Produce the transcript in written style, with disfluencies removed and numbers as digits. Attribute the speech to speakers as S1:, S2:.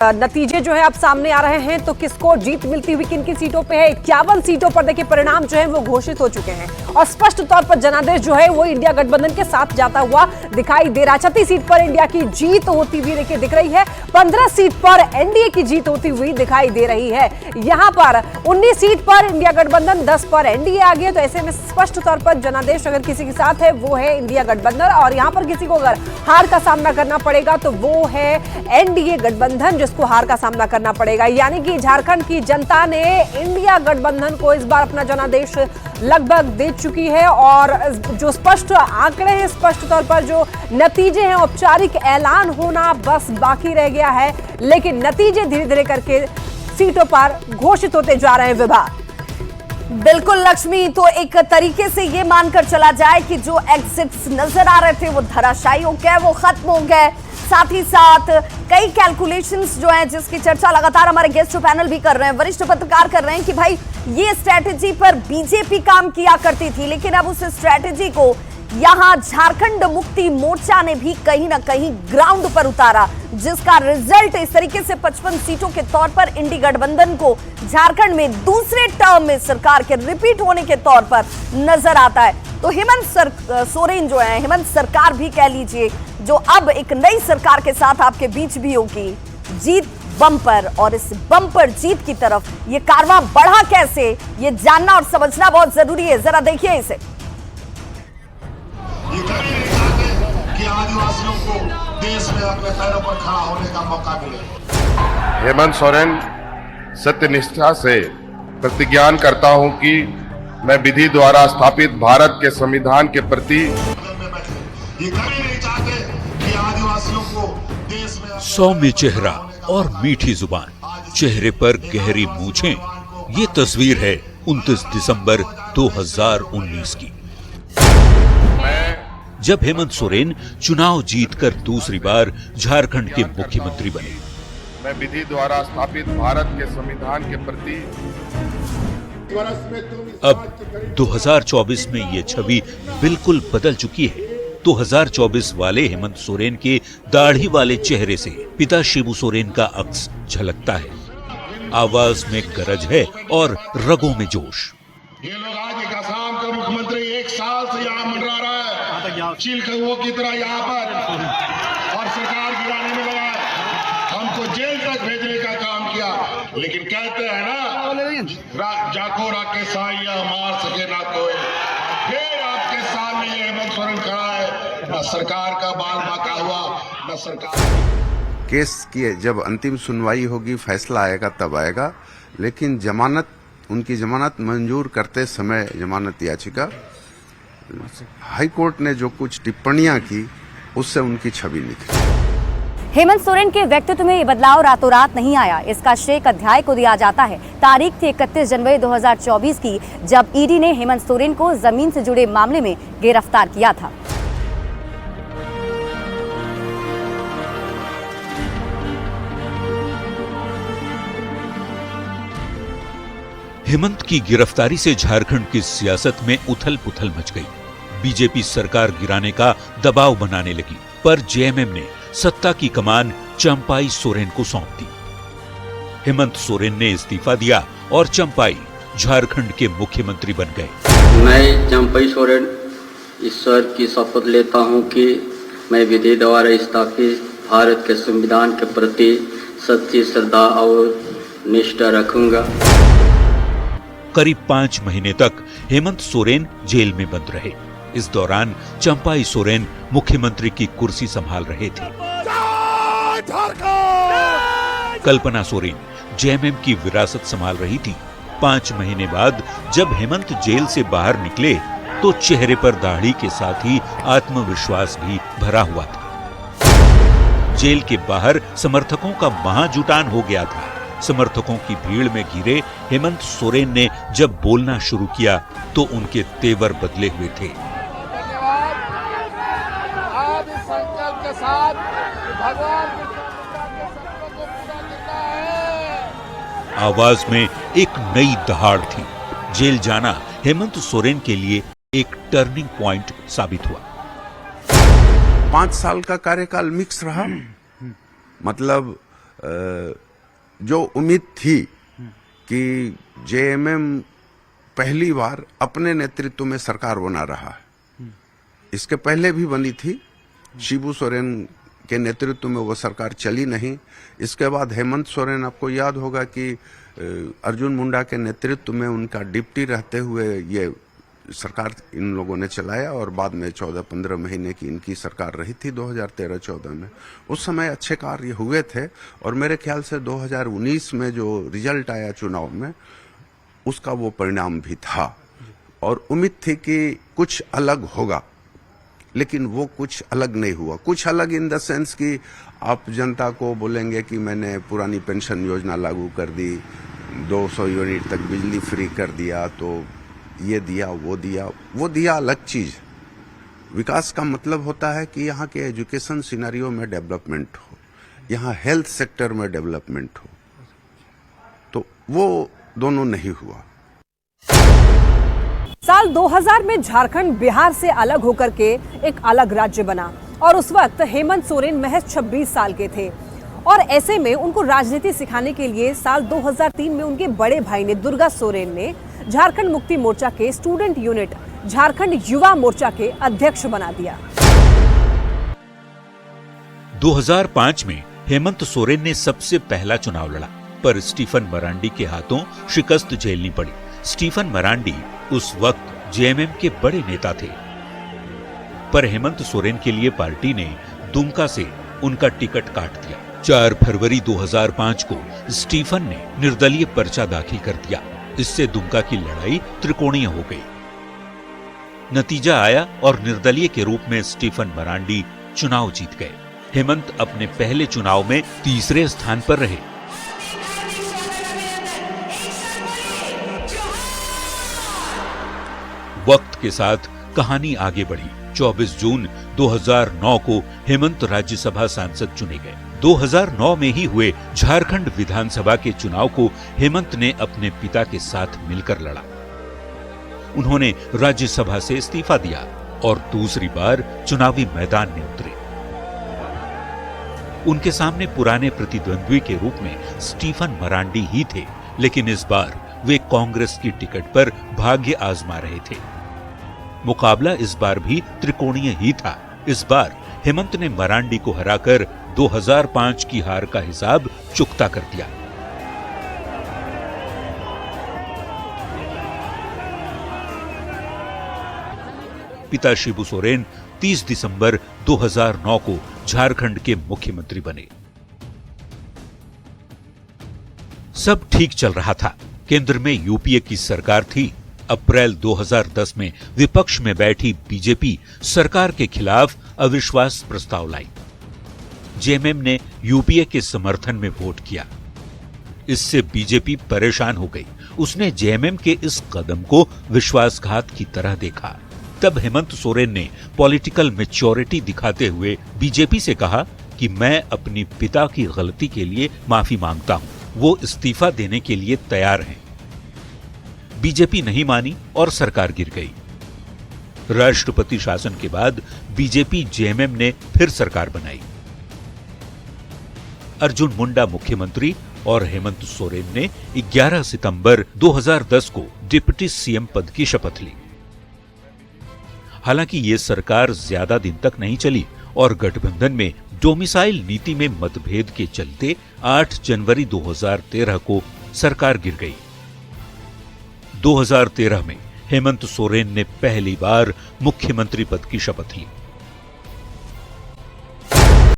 S1: नतीजे जो है अब सामने आ रहे हैं, तो किसको जीत मिलती हुई किन किन सीटों पे है। 51 सीटों पर देखिए परिणाम जो है वो घोषित हो चुके हैं और स्पष्ट तौर पर जनादेश जो है वो इंडिया गठबंधन के साथ जाता हुआ दिखाई दे रहा है। 36 सीट पर इंडिया की जीत होती हुई देखिए दिख रही है, 15 सीट पर एनडीए की जीत होती हुई दिखाई दे रही है। यहां पर 19 सीट पर इंडिया गठबंधन, 10 पर एनडीए आ गया। तो ऐसे में स्पष्ट तौर पर जनादेश अगर किसी के साथ है वो है इंडिया गठबंधन, और यहां पर किसी को अगर हार का सामना करना पड़ेगा तो वो है एनडीए गठबंधन जिसको हार का सामना करना पड़ेगा। यानी कि झारखंड की जनता ने इंडिया गठबंधन को इस बार अपना जनादेश लगभग दे चुकी है और जो स्पष्ट आंकड़े हैं, स्पष्ट तौर पर जो नतीजे हैं, औपचारिक ऐलान होना बस बाकी रह गया है, लेकिन नतीजे धीरे धीरे करके सीटों पर घोषित होते जा रहे हैं। विभाग
S2: बिल्कुल लक्ष्मी, तो एक तरीके से ये मानकर चला जाए कि जो एग्जिट्स नजर आ रहे थे वो धराशायी हो गए, वो खत्म हो गए। साथ ही साथ कई कैलकुलेशंस जो हैं जिसकी चर्चा लगातार हमारे गेस्ट पैनल भी कर रहे हैं, वरिष्ठ पत्रकार कर रहे हैं कि भाई ये स्ट्रैटेजी पर बीजेपी काम किया करती थी, लेकिन अब उस स्ट्रैटेजी को यहां झारखंड मुक्ति मोर्चा ने भी कहीं ना कहीं ग्राउंड पर उतारा, जिसका रिजल्ट इस तरीके से 55 सीटों के तौर पर इंडी गठबंधन को झारखंड में दूसरे टर्म में सरकार के रिपीट होने के तौर पर नजर आता है। तो हेमंत सोरेन जो है, हेमंत सरकार भी कह लीजिए, जो अब एक नई सरकार के साथ आपके बीच भी होगी, जीत बम्पर, और इस बम्पर जीत की तरफ ये कारवां बढ़ा कैसे, ये जानना और समझना बहुत जरूरी है। जरा देखिए इसे।
S3: ये कभी नहीं चाहते कि आदिवासियों को देश में अपने पैरों पर खड़ा होने का मौका मिले।
S4: हेमंत सोरेन सत्यनिष्ठा से प्रतिज्ञान करता हूं कि मैं विधि द्वारा स्थापित भारत के संविधान के प्रति
S3: ये कभी नहीं चाहते कि आदिवासियों को देश में
S5: सौम्य चेहरा और मीठी जुबान, चेहरे पर गहरी मूछें, ये तस्वीर है 29 दिसंबर 2019 की, जब हेमंत सोरेन चुनाव जीतकर दूसरी बार झारखंड के मुख्यमंत्री बने।
S4: मैं विधि द्वारा स्थापित भारत के संविधान के प्रति
S5: अब 2024 में ये छवि बिल्कुल बदल चुकी है। 2024 वाले हेमंत सोरेन के दाढ़ी वाले चेहरे से पिता शिबू सोरेन का अक्स झलकता है। आवाज में गरज है और रगों में जोश।
S3: ये लोग आज एक आसाम का मुख्यमंत्री 1 साल से यहाँ मंडरा रहा है, चील कौओं की तरह यहाँ पर, और सरकार गिराने में लगा, हमको जेल तक भेजने का काम किया। लेकिन कहते हैं ना, जाको राके साइया मार सके ना कोई। फिर आपके सामने ये हेमंत सोरेन खड़ा है, न सरकार का बाल बांका हुआ, न सरकार।
S6: केस की जब अंतिम सुनवाई होगी, फैसला आएगा तब आएगा, लेकिन जमानत, उनकी जमानत मंजूर करते समय जमानत याचिका, हाई कोर्ट ने जो कुछ टिप्पणियां की उससे उनकी छवि निकली।
S7: हेमंत सोरेन के व्यक्तित्व में ये बदलाव रातों रात नहीं आया। इसका श्रेय एक अध्याय को दिया जाता है। तारीख थी 31 जनवरी 2024 की, जब ईडी ने हेमंत सोरेन को जमीन से जुड़े मामले में गिरफ्तार किया था।
S5: हेमंत की गिरफ्तारी से झारखंड की सियासत में उथल पुथल मच गई। बीजेपी सरकार गिराने का दबाव बनाने लगी, पर जेएमएम ने सत्ता की कमान चंपाई सोरेन को सौंप दी। हेमंत सोरेन ने इस्तीफा दिया और चंपाई झारखंड के मुख्यमंत्री बन गए।
S8: मैं चंपाई सोरेन ईश्वर की शपथ लेता हूं कि मैं विधि द्वारा स्थापित भारत के संविधान के प्रति सच्ची श्रद्धा और निष्ठा रखूंगा।
S5: करीब 5 महीने तक हेमंत सोरेन जेल में बंद रहे। इस दौरान चंपाई सोरेन मुख्यमंत्री की कुर्सी संभाल रहे थे। कल्पना सोरेन जेएमएम की विरासत संभाल रही थी। 5 महीने बाद जब हेमंत जेल से बाहर निकले तो चेहरे पर दाढ़ी के साथ ही आत्मविश्वास भी भरा हुआ था। जेल के बाहर समर्थकों का महाजुटान हो गया था। समर्थकों की भीड़ में घिरे हेमंत सोरेन ने जब बोलना शुरू किया तो उनके तेवर बदले हुए थे।
S9: आज इस संकल्प के साथ भगवान के सपनों को पूरा करना है।
S5: आवाज में एक नई दहाड़ थी। जेल जाना हेमंत सोरेन के लिए एक टर्निंग पॉइंट साबित हुआ।
S6: 5 साल का कार्यकाल मिक्स रहा, मतलब जो उम्मीद थी कि जेएमएम पहली बार अपने नेतृत्व में सरकार बना रहा है, इसके पहले भी बनी थी, शिबू सोरेन के नेतृत्व में वो सरकार चली नहीं। इसके बाद हेमंत सोरेन, आपको याद होगा कि अर्जुन मुंडा के नेतृत्व में उनका डिप्टी रहते हुए ये सरकार इन लोगों ने चलाया और बाद में 14-15 महीने की इनकी सरकार रही थी 2013-14 में। उस समय अच्छे कार्य हुए थे और मेरे ख्याल से 2019 में जो रिजल्ट आया चुनाव में उसका वो परिणाम भी था और उम्मीद थी कि कुछ अलग होगा, लेकिन वो कुछ अलग नहीं हुआ। कुछ अलग इन द सेंस कि आप जनता को बोलेंगे कि मैंने पुरानी पेंशन योजना लागू कर दी, 200 यूनिट तक बिजली फ्री कर दिया, तो ये दिया वो दिया अलग चीज। विकास का मतलब होता है कि यहाँ के एजुकेशन सिनेरियो में डेवलपमेंट हो, यहाँ हेल्थ सेक्टर में डेवलपमेंट हो, तो वो दोनों नहीं हुआ।
S1: साल 2000 में झारखंड बिहार से अलग होकर के एक अलग राज्य बना और उस वक्त हेमंत सोरेन महज 26 साल के थे और ऐसे में उनको राजनीति सिखाने के लिए साल 2003 में उनके बड़े भाई ने, दुर्गा सोरेन ने, झारखंड मुक्ति मोर्चा के स्टूडेंट यूनिट झारखंड युवा मोर्चा के अध्यक्ष बना दिया।
S5: 2005 में हेमंत सोरेन ने सबसे पहला चुनाव लड़ा, पर स्टीफन मरांडी के हाथों शिकस्त झेलनी पड़ी। स्टीफन मरांडी उस वक्त जेएमएम के बड़े नेता थे, पर हेमंत सोरेन के लिए पार्टी ने दुमका से उनका टिकट काट दिया। 4 फरवरी 2005 को स्टीफन ने निर्दलीय पर्चा दाखिल कर दिया। इससे दुमका की लड़ाई त्रिकोणीय हो गई। नतीजा आया और निर्दलीय के रूप में स्टीफन मरांडी चुनाव जीत गए। हेमंत अपने पहले चुनाव में तीसरे स्थान पर रहे। वक्त के साथ कहानी आगे बढ़ी। 24 जून 2009 को हेमंत राज्यसभा सांसद चुने गए। 2009 में ही हुए झारखंड विधानसभा के चुनाव को हेमंत ने अपने पिता के साथ मिलकर लड़ा। उन्होंने राज्यसभा से इस्तीफा दिया और दूसरी बार चुनावी मैदान में उतरे। उनके सामने पुराने प्रतिद्वंद्वी के रूप में स्टीफन मरांडी ही थे, लेकिन इस बार वे कांग्रेस की टिकट पर भाग्य आजमा रहे थे। मुकाबला इस बार भी त्रिकोणीय ही था। इस बार हेमंत ने मरांडी को हराकर 2005 की हार का हिसाब चुकता कर दिया। पिता शिबू सोरेन 30 दिसंबर 2009 को झारखंड के मुख्यमंत्री बने। सब ठीक चल रहा था। केंद्र में यूपीए की सरकार थी। अप्रैल 2010 में विपक्ष में बैठी बीजेपी सरकार के खिलाफ अविश्वास प्रस्ताव लाई। जेएमएम ने यूपीए के समर्थन में वोट किया। इससे बीजेपी परेशान हो गई। उसने जेएमएम के इस कदम को विश्वासघात की तरह देखा। तब हेमंत सोरेन ने पॉलिटिकल मैच्योरिटी दिखाते हुए बीजेपी से कहा कि मैं अपनी पिता की गलती के लिए माफी मांगता हूं। वो इस्तीफा देने के लिए तैयार हैं। बीजेपी नहीं मानी और सरकार गिर गई। राष्ट्रपति शासन के बाद बीजेपी जेएमएम ने फिर सरकार बनाई। अर्जुन मुंडा मुख्यमंत्री और हेमंत सोरेन ने 11 सितंबर 2010 को डिप्टी सीएम पद की शपथ ली। हालांकि ये सरकार ज्यादा दिन तक नहीं चली और गठबंधन में डोमिसाइल नीति में मतभेद के चलते 8 जनवरी 2013 को सरकार गिर गई। 2013 में हेमंत सोरेन ने पहली बार मुख्यमंत्री पद की शपथ ली।